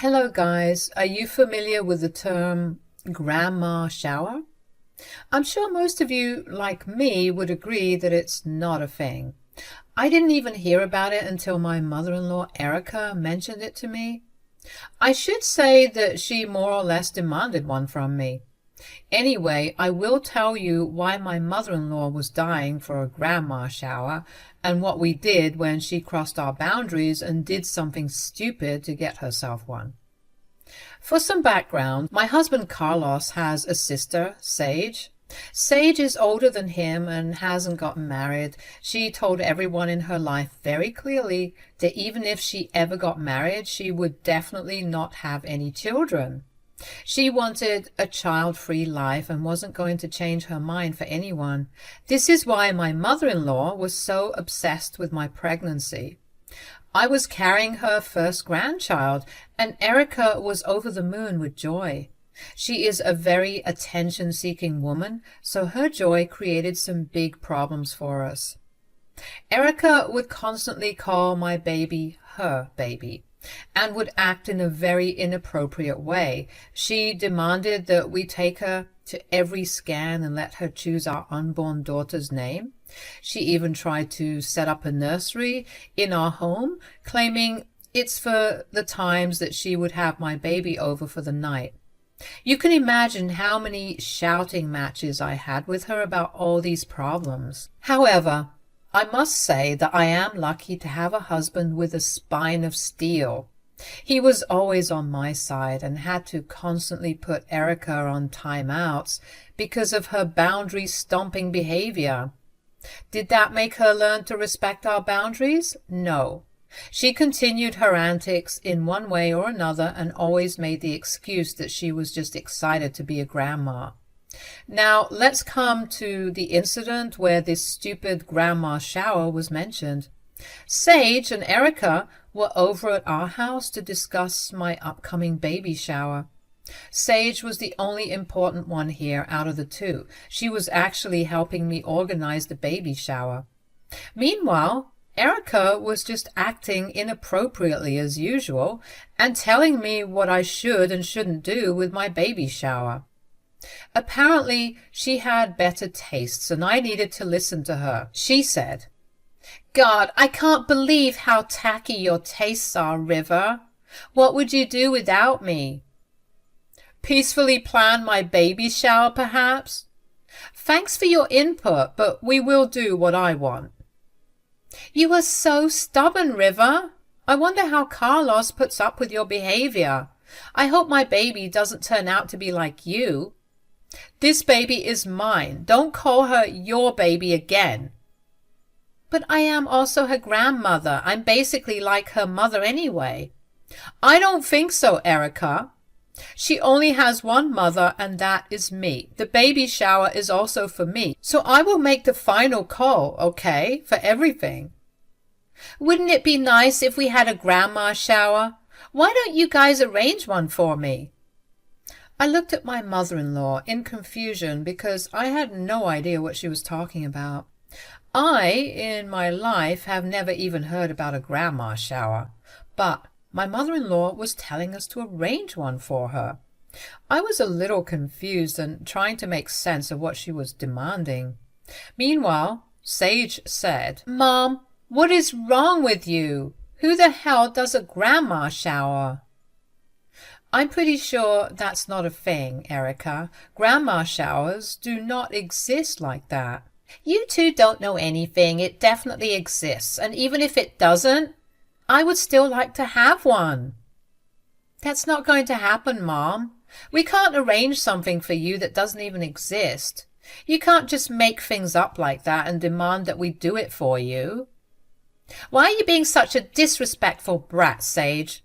Hello guys, are you familiar with the term grandma shower? I'm sure most of you, like me, would agree that it's not a thing. I didn't even hear about it until my mother-in-law Erica mentioned it to me. I should say that she more or less demanded one from me. Anyway, I will tell you why my mother-in-law was dying for a grandma shower and what we did when she crossed our boundaries and did something stupid to get herself one. For some background, my husband Carlos has a sister, Sage. Sage is older than him and hasn't gotten married. She told everyone in her life very clearly that even if she ever got married, she would definitely not have any children. She wanted a child-free life and wasn't going to change her mind for anyone. This is why my mother-in-law was so obsessed with my pregnancy. I was carrying her first grandchild, and Erica was over the moon with joy. She is a very attention-seeking woman, so her joy created some big problems for us. Erica would constantly call my baby her baby and would act in a very inappropriate way. She demanded that we take her to every scan and let her choose our unborn daughter's name. She even tried to set up a nursery in our home, claiming it's for the times that she would have my baby over for the night. You can imagine how many shouting matches I had with her about all these problems. However, I must say that I am lucky to have a husband with a spine of steel. He was always on my side and had to constantly put Erica on timeouts because of her boundary-stomping behavior. Did that make her learn to respect our boundaries? No. She continued her antics in one way or another and always made the excuse that she was just excited to be a grandma. Now, let's come to the incident where this stupid grandma shower was mentioned. Sage and Erica were over at our house to discuss my upcoming baby shower. Sage was the only important one here out of the two. She was actually helping me organize the baby shower. Meanwhile, Erica was just acting inappropriately as usual and telling me what I should and shouldn't do with my baby shower. Apparently, she had better tastes and I needed to listen to her. She said, "God, I can't believe how tacky your tastes are, River. What would you do without me? Peacefully plan my baby shower, perhaps? Thanks for your input, but we will do what I want." You are so stubborn, River. I wonder how Carlos puts up with your behavior. I hope my baby doesn't turn out to be like you. This baby is mine. Don't call her your baby again. But I am also her grandmother. I'm basically like her mother anyway. I don't think so, Erica. She only has one mother, and that is me. The baby shower is also for me, so I will make the final call, okay, for everything. Wouldn't it be nice if we had a grandma shower? Why don't you guys arrange one for me? I looked at my mother-in-law in confusion because I had no idea what she was talking about. I, in my life, have never even heard about a grandma shower, but my mother-in-law was telling us to arrange one for her. I was a little confused and trying to make sense of what she was demanding. Meanwhile, Sage said, "Mom, what is wrong with you? Who the hell does a grandma shower?" I'm pretty sure that's not a thing, Erica. Grandma showers do not exist like that. You two don't know anything. It definitely exists, and even if it doesn't, I would still like to have one. That's not going to happen, Mom. We can't arrange something for you that doesn't even exist. You can't just make things up like that and demand that we do it for you. Why are you being such a disrespectful brat, Sage?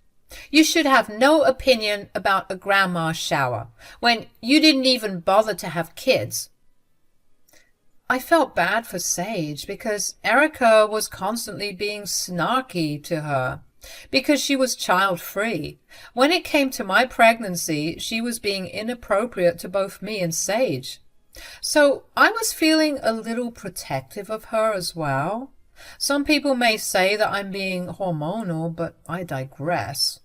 You should have no opinion about a grandma shower when you didn't even bother to have kids. I felt bad for Sage because Erica was constantly being snarky to her because she was child-free. When it came to my pregnancy, she was being inappropriate to both me and Sage. So I was feeling a little protective of her as well. Some people may say that I'm being hormonal, but I digress.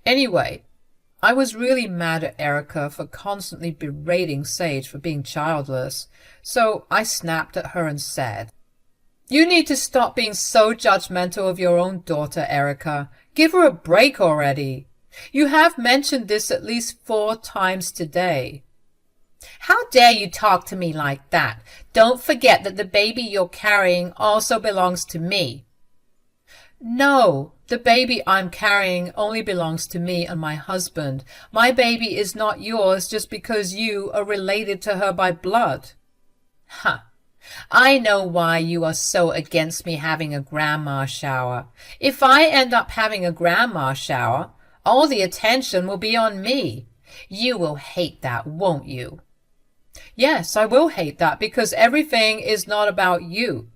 Anyway, I was really mad at Erica for constantly berating Sage for being childless, so I snapped at her and said, "You need to stop being so judgmental of your own daughter, Erica. Give her a break already. You have mentioned this at least 4 times today." "How dare you talk to me like that? Don't forget that the baby you're carrying also belongs to me." "No, the baby I'm carrying only belongs to me and my husband. My baby is not yours just because you are related to her by blood." "Huh. I know why you are so against me having a grandma shower. If I end up having a grandma shower, all the attention will be on me. You will hate that, won't you?" "Yes, I will hate that because everything is not about you.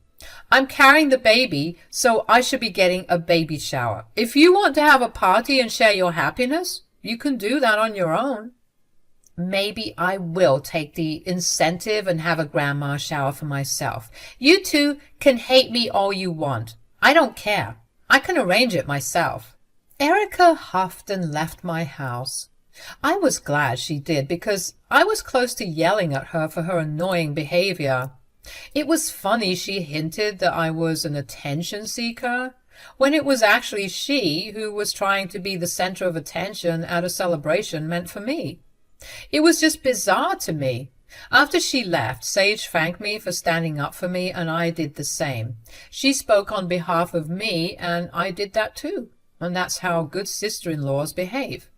I'm carrying the baby, so I should be getting a baby shower. If you want to have a party and share your happiness, you can do that on your own." "Maybe I will take the incentive and have a grandma shower for myself. You two can hate me all you want. I don't care. I can arrange it myself." Erica huffed and left my house. I was glad she did because I was close to yelling at her for her annoying behavior. It was funny she hinted that I was an attention seeker, when it was actually she who was trying to be the center of attention at a celebration meant for me. It was just bizarre to me. After she left, Sage thanked me for standing up for me, and I did the same. She spoke on behalf of me, and I did that too. And that's how good sister-in-laws behave.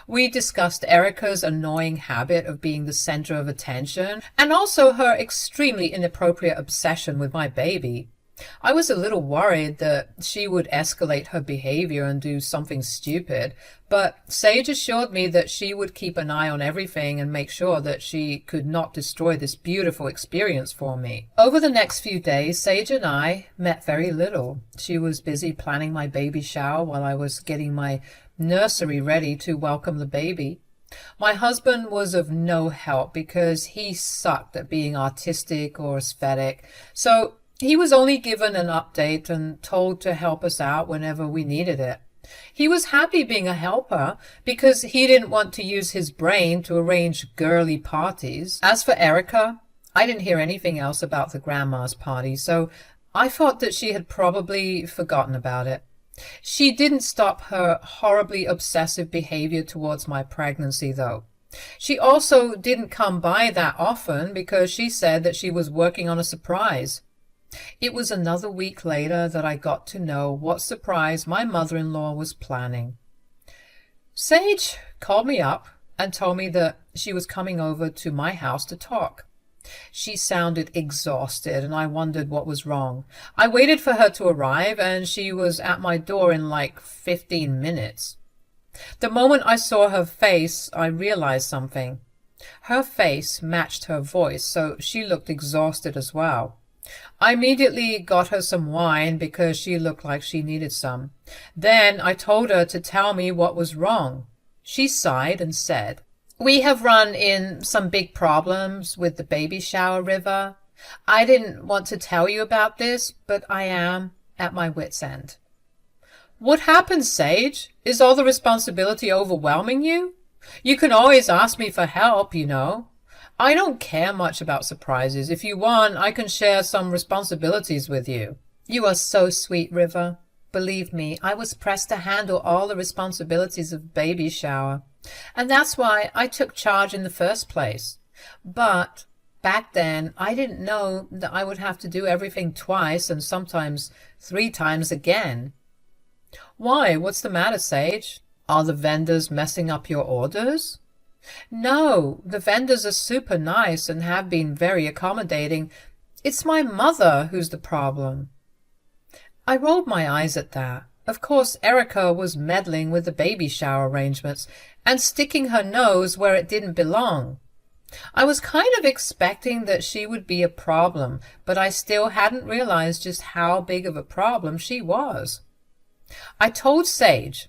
We discussed Erica's annoying habit of being the center of attention and also her extremely inappropriate obsession with my baby. I was a little worried that she would escalate her behavior and do something stupid, but Sage assured me that she would keep an eye on everything and make sure that she could not destroy this beautiful experience for me. Over the next few days, Sage and I met very little. She was busy planning my baby shower while I was getting my nursery ready to welcome the baby. My husband was of no help because he sucked at being artistic or aesthetic, so he was only given an update and told to help us out whenever we needed it. He was happy being a helper because he didn't want to use his brain to arrange girly parties. As for Erica, I didn't hear anything else about the grandma's party, so I thought that she had probably forgotten about it. She didn't stop her horribly obsessive behavior towards my pregnancy, though. She also didn't come by that often because she said that she was working on a surprise. It was another week later that I got to know what surprise my mother-in-law was planning. Sage called me up and told me that she was coming over to my house to talk. She sounded exhausted, and I wondered what was wrong. I waited for her to arrive, and she was at my door in like 15 minutes. The moment I saw her face, I realized something. Her face matched her voice, so she looked exhausted as well. I immediately got her some wine because she looked like she needed some. Then I told her to tell me what was wrong. She sighed and said, "We have run in some big problems with the baby shower, River. I didn't want to tell you about this, but I am at my wit's end." "What happened, Sage? Is all the responsibility overwhelming you? You can always ask me for help, you know. I don't care much about surprises. If you want, I can share some responsibilities with you." "You are so sweet, River. Believe me, I was pressed to handle all the responsibilities of baby shower. And that's why I took charge in the first place. But back then, I didn't know that I would have to do everything twice and sometimes 3 times again." "Why? What's the matter, Sage? Are the vendors messing up your orders?" "No, the vendors are super nice and have been very accommodating. It's my mother who's the problem." I rolled my eyes at that. Of course, Erica was meddling with the baby shower arrangements and sticking her nose where it didn't belong. I was kind of expecting that she would be a problem, but I still hadn't realized just how big of a problem she was. I told Sage,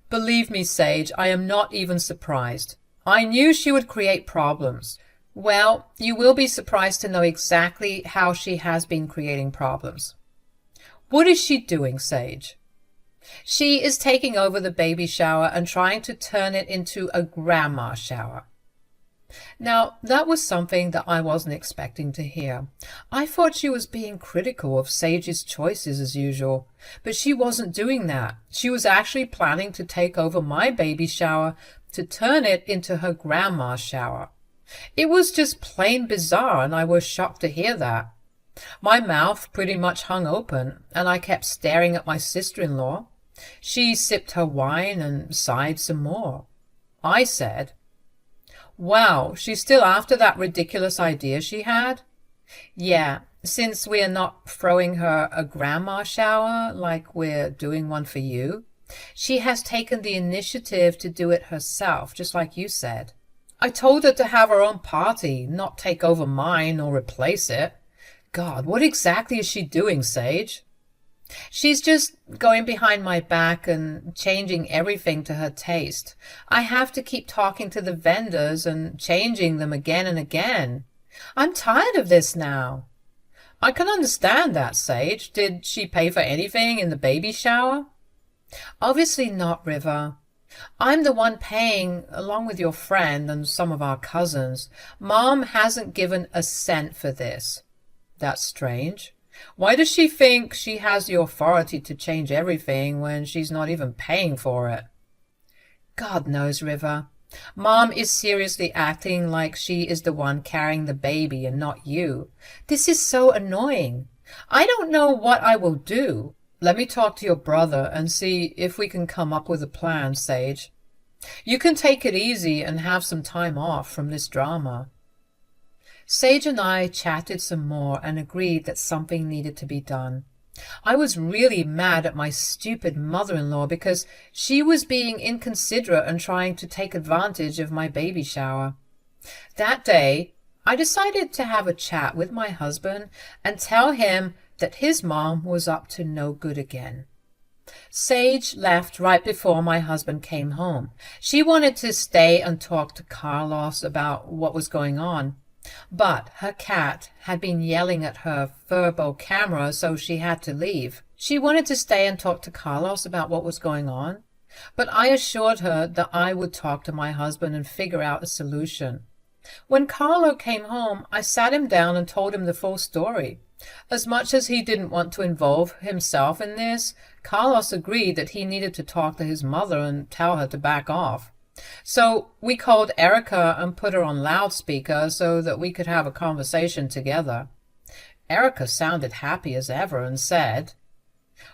"Believe me, Sage, I am not even surprised. I knew she would create problems." "Well, you will be surprised to know exactly how she has been creating problems." "What is she doing, Sage?" She is taking over the baby shower and trying to turn it into a grandma shower. Now, that was something that I wasn't expecting to hear. I thought she was being critical of Sage's choices as usual, but she wasn't doing that. She was actually planning to take over my baby shower to turn it into her grandma's shower. It was just plain bizarre, and I was shocked to hear that. My mouth pretty much hung open, and I kept staring at my sister-in-law. She sipped her wine and sighed some more. I said, "Wow, she's still after that ridiculous idea she had?" "Yeah, since we are not throwing her a grandma shower like we're doing one for you, she has taken the initiative to do it herself, just like you said. I told her to have her own party, not take over mine or replace it. God, what exactly is she doing, Sage?" "She's just going behind my back and changing everything to her taste. I have to keep talking to the vendors and changing them again and again. I'm tired of this now." "I can understand that, Sage. Did she pay for anything in the baby shower?" "Obviously not, River. I'm the one paying, along with your friend and some of our cousins. Mom hasn't given a cent for this." "That's strange. Why does she think she has the authority to change everything when she's not even paying for it?" "God knows, River. Mom is seriously acting like she is the one carrying the baby and not you. This is so annoying. I don't know what I will do." "Let me talk to your brother and see if we can come up with a plan, Sage. You can take it easy and have some time off from this drama." Sage and I chatted some more and agreed that something needed to be done. I was really mad at my stupid mother-in-law because she was being inconsiderate and trying to take advantage of my baby shower. That day, I decided to have a chat with my husband and tell him that his mom was up to no good again. Sage left right before my husband came home. She wanted to stay and talk to Carlos about what was going on. But her cat had been yelling at her Furbo camera, so she had to leave. She wanted to stay and talk to Carlos about what was going on, but I assured her that I would talk to my husband and figure out a solution. When Carlo came home, I sat him down and told him the full story. As much as he didn't want to involve himself in this, Carlos agreed that he needed to talk to his mother and tell her to back off. So we called Erica and put her on loudspeaker so that we could have a conversation together. Erica sounded happy as ever and said,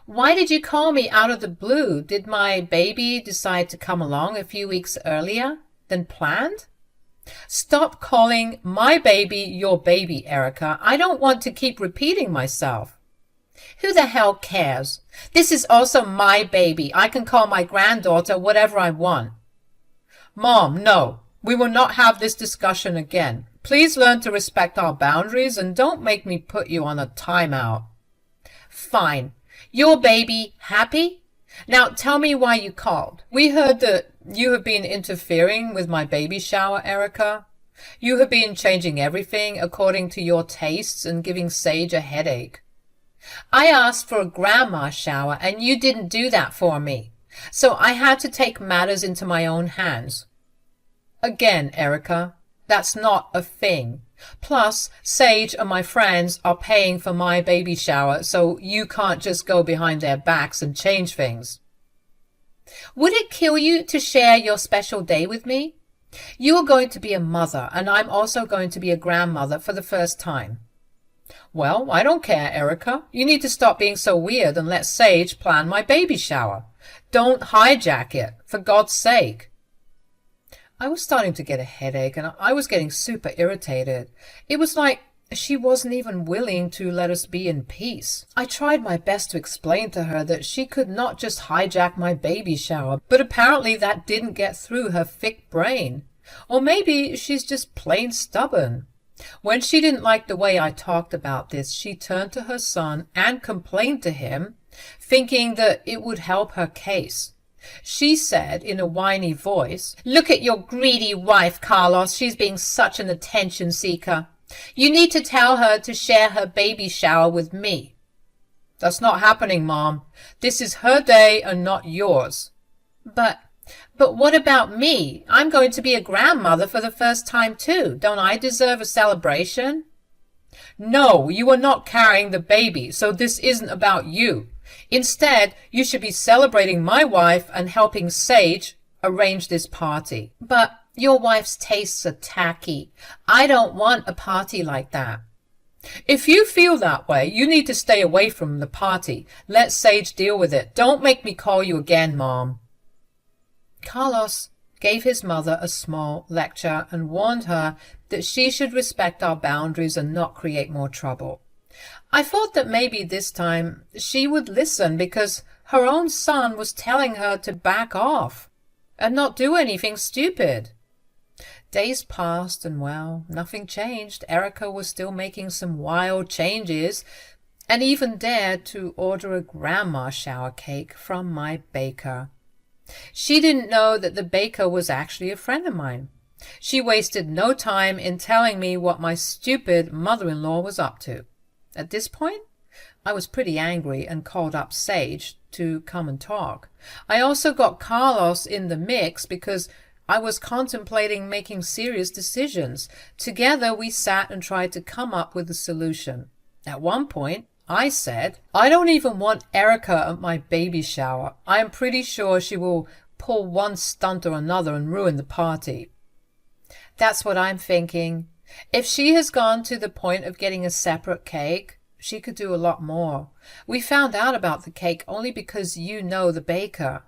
"Why did you call me out of the blue? Did my baby decide to come along a few weeks earlier than planned?" "Stop calling my baby your baby, Erica. I don't want to keep repeating myself." "Who the hell cares? This is also my baby. I can call my granddaughter whatever I want." "Mom, no. We will not have this discussion again. Please learn to respect our boundaries and don't make me put you on a timeout." "Fine. Your baby happy? Now tell me why you called." "We heard that you have been interfering with my baby shower, Erica. You have been changing everything according to your tastes and giving Sage a headache." "I asked for a grandma shower and you didn't do that for me. So I had to take matters into my own hands." "Again, Erica, that's not a thing. Plus, Sage and my friends are paying for my baby shower, so you can't just go behind their backs and change things." "Would it kill you to share your special day with me? You are going to be a mother, and I'm also going to be a grandmother for the first time." "Well, I don't care, Erica. You need to stop being so weird and let Sage plan my baby shower. Don't hijack it, for God's sake." I was starting to get a headache, and I was getting super irritated. It was like she wasn't even willing to let us be in peace. I tried my best to explain to her that she could not just hijack my baby shower, but apparently that didn't get through her thick brain. Or maybe she's just plain stubborn. When she didn't like the way I talked about this, she turned to her son and complained to him, thinking that it would help her case. She said in a whiny voice, "Look at your greedy wife, Carlos. She's being such an attention seeker. You need to tell her to share her baby shower with me." That's not happening, Mom. This is her day and not yours. But what about me? I'm going to be a grandmother for the first time too. Don't I deserve a celebration? No, you are not carrying the baby, so this isn't about you. Instead, you should be celebrating my wife and helping Sage arrange this party. But your wife's tastes are tacky. I don't want a party like that. If you feel that way, you need to stay away from the party. Let Sage deal with it. Don't make me call you again, Mom. Carlos gave his mother a small lecture and warned her that she should respect our boundaries and not create more trouble. I thought that maybe this time she would listen because her own son was telling her to back off and not do anything stupid. Days passed and, well, nothing changed. Erica was still making some wild changes and even dared to order a grandma shower cake from my baker. She didn't know that the baker was actually a friend of mine. She wasted no time in telling me what my stupid mother-in-law was up to. At this point, I was pretty angry and called up Sage to come and talk. I also got Carlos in the mix because I was contemplating making serious decisions. Together, we sat and tried to come up with a solution. At one point, I said, I don't even want Erica at my baby shower. I am pretty sure she will pull one stunt or another and ruin the party. That's what I'm thinking. If she has gone to the point of getting a separate cake, she could do a lot more. We found out about the cake only because you know the baker.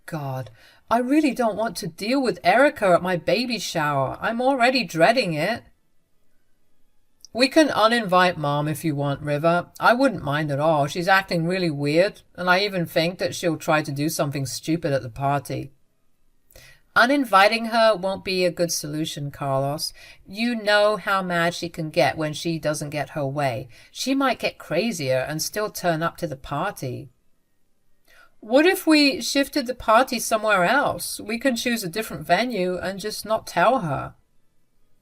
God, I really don't want to deal with Erica at my baby shower. I'm already dreading it. We can uninvite Mom if you want, River. I wouldn't mind at all. She's acting really weird, and I even think that she'll try to do something stupid at the party. Uninviting her won't be a good solution, Carlos. You know how mad she can get when she doesn't get her way. She might get crazier and still turn up to the party. What if we shifted the party somewhere else? We can choose a different venue and just not tell her.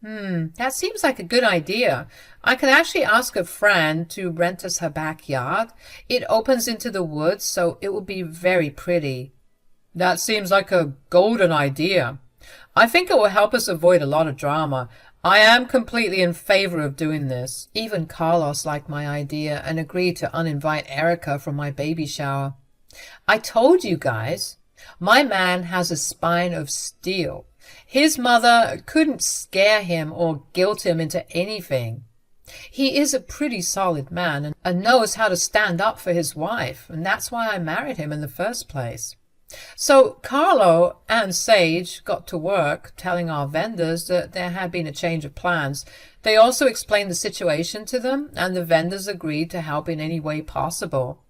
That seems like a good idea. I could actually ask a friend to rent us her backyard. It opens into the woods, so it will be very pretty. That seems like a golden idea. I think it will help us avoid a lot of drama. I am completely in favor of doing this. Even Carlos liked my idea and agreed to uninvite Erica from my baby shower. I told you guys, my man has a spine of steel. His mother couldn't scare him or guilt him into anything. He is a pretty solid man and knows how to stand up for his wife, and that's why I married him in the first place. So Carlo and Sage got to work telling our vendors that there had been a change of plans. They also explained the situation to them, and the vendors agreed to help in any way possible.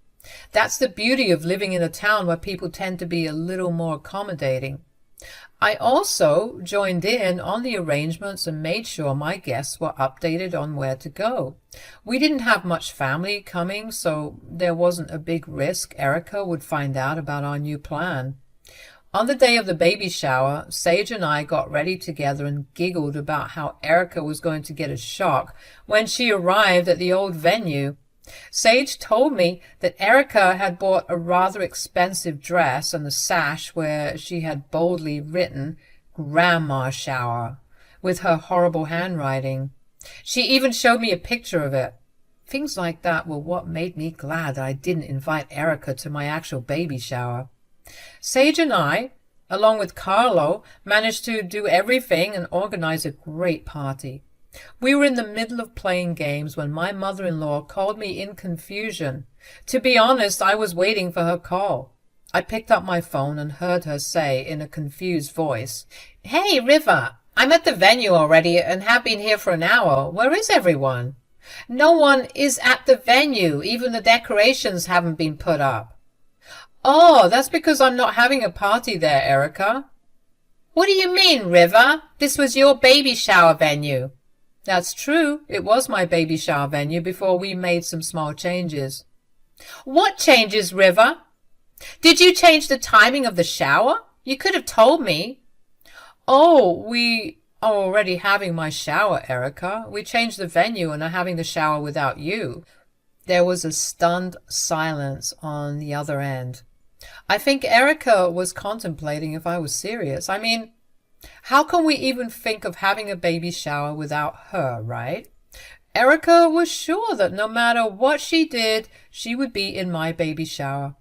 That's the beauty of living in a town where people tend to be a little more accommodating. I also joined in on the arrangements and made sure my guests were updated on where to go. We didn't have much family coming, so there wasn't a big risk Erica would find out about our new plan. On the day of the baby shower, Sage and I got ready together and giggled about how Erica was going to get a shock when she arrived at the old venue. Sage told me that Erica had bought a rather expensive dress and a sash where she had boldly written "Grandma Shower" with her horrible handwriting. She even showed me a picture of it. Things like that were what made me glad that I didn't invite Erica to my actual baby shower. Sage and I, along with Carlo, managed to do everything and organize a great party. We were in the middle of playing games when my mother-in-law called me in confusion. To be honest, I was waiting for her call. I picked up my phone and heard her say in a confused voice, "Hey, River, I'm at the venue already and have been here for an hour. Where is everyone?" "No one is at the venue. Even the decorations haven't been put up." "Oh, that's because I'm not having a party there, Erica." "What do you mean, River? This was your baby shower venue." "That's true. It was my baby shower venue before we made some small changes." "What changes, River? Did you change the timing of the shower? You could have told me." "Oh, we are already having my shower, Erica. We changed the venue and are having the shower without you. There was a stunned silence on the other end. I think Erica was contemplating if I was serious. I mean, how can we even think of having a baby shower without her, right? Erica was sure that no matter what she did, she would be in my baby shower.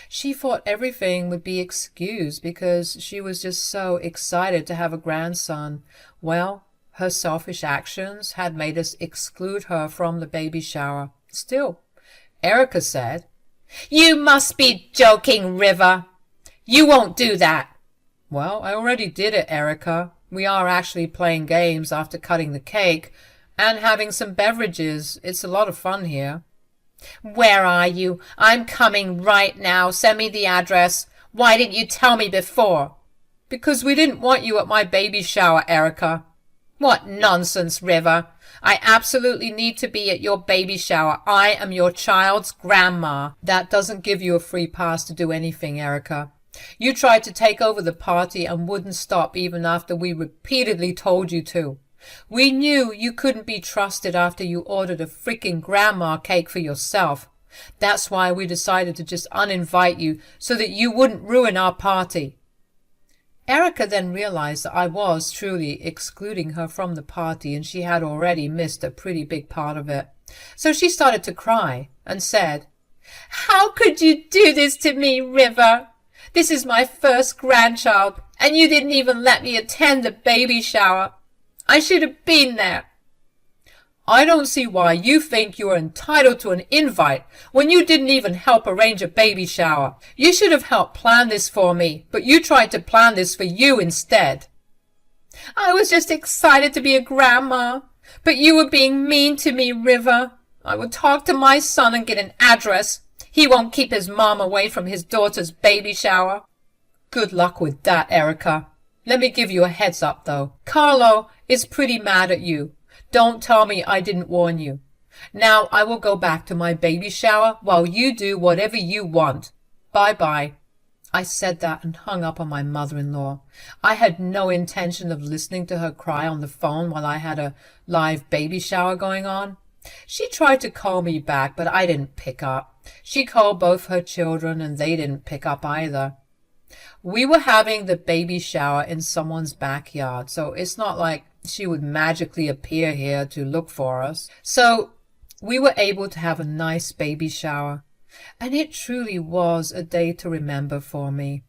She thought everything would be excused because she was just so excited to have a grandson. Well, her selfish actions had made us exclude her from the baby shower. Still, Erica said, "You must be joking, River. You won't do that." Well, I already did it, Erica. We are actually playing games after cutting the cake and having some beverages. It's a lot of fun here. Where are you? I'm coming right now. Send me the address. Why didn't you tell me before? Because we didn't want you at my baby shower, Erica. What nonsense, River. I absolutely need to be at your baby shower. I am your child's grandma. That doesn't give you a free pass to do anything, Erica. You tried to take over the party and wouldn't stop even after we repeatedly told you to. We knew you couldn't be trusted after you ordered a freaking grandma cake for yourself. That's why we decided to just uninvite you so that you wouldn't ruin our party. Erica then realized that I was truly excluding her from the party and she had already missed a pretty big part of it. So she started to cry and said, "How could you do this to me, River? This is my first grandchild and you didn't even let me attend the baby shower. I should have been there." I don't see why you think you are entitled to an invite when you didn't even help arrange a baby shower. You should have helped plan this for me, but you tried to plan this for you instead. I was just excited to be a grandma, but you were being mean to me, River. I will talk to my son and get an address. He won't keep his mom away from his daughter's baby shower. Good luck with that, Erica. Let me give you a heads up, though. Carlo is pretty mad at you. Don't tell me I didn't warn you. Now I will go back to my baby shower while you do whatever you want. Bye-bye. I said that and hung up on my mother-in-law. I had no intention of listening to her cry on the phone while I had a live baby shower going on. She tried to call me back, but I didn't pick up. She called both her children, and they didn't pick up either. We were having the baby shower in someone's backyard, so it's not like she would magically appear here to look for us. So we were able to have a nice baby shower, and it truly was a day to remember for me.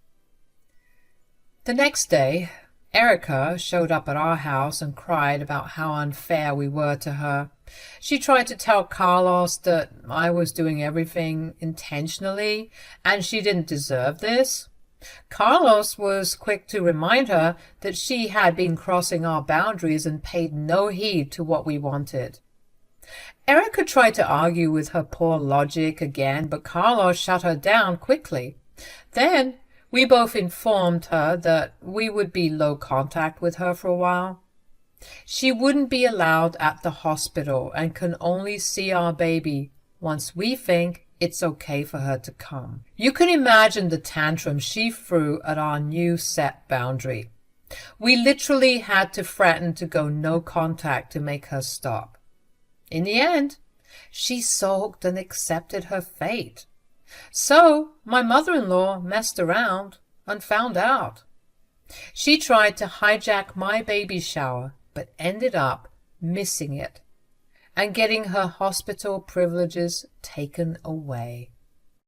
The next day, Erica showed up at our house and cried about how unfair we were to her. She tried to tell Carlos that I was doing everything intentionally and she didn't deserve this. Carlos was quick to remind her that she had been crossing our boundaries and paid no heed to what we wanted. Erica tried to argue with her poor logic again, but Carlos shut her down quickly. Then we both informed her that we would be low contact with her for a while. She wouldn't be allowed at the hospital and can only see our baby once we think it's okay for her to come. You can imagine the tantrum she threw at our new set boundary. We literally had to threaten to go no contact to make her stop. In the end, she sulked and accepted her fate. So my mother-in-law messed around and found out. She tried to hijack my baby shower, but ended up missing it and getting her hospital privileges taken away.